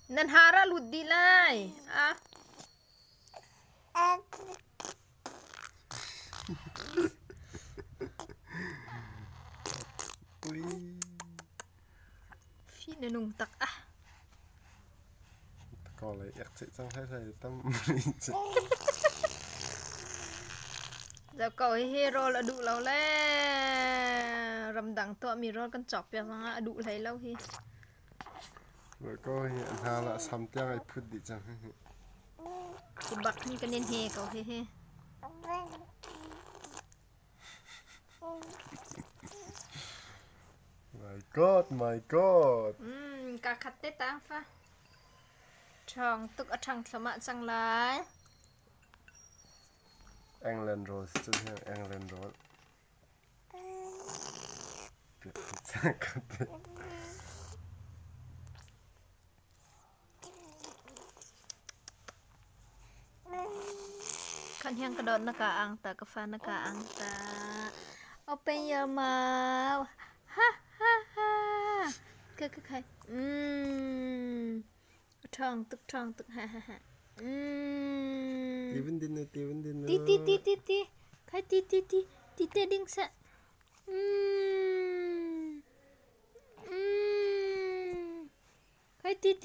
Nan hara lụt đi lại à. Phi nó nung tắc à. Có lại ác chạy trong hết thầy tâm. Giờ cậu hero là đủ lâu lẽ rầm đằng tọa mì rồi con chọc bây giờ đủ thấy lâu hi. Rồi có hiện hà là xăm tiếng ai phút đi chẳng. Thì bạc như cái nên he cậu he. My God, my God. Cả khát tết ta pha. Trong tức ở trong sớm mạn sang lại. England Rose, chân hàng England Rose. Biết chẳng có thể. Kan yang kedon nakaang ta kafa nakaang ta. Open your mouth. Ha ha ha. Cái. Trong tức ha ha ha. Tiven din. Ti. Khai ti tê đinh sa. Khai ti.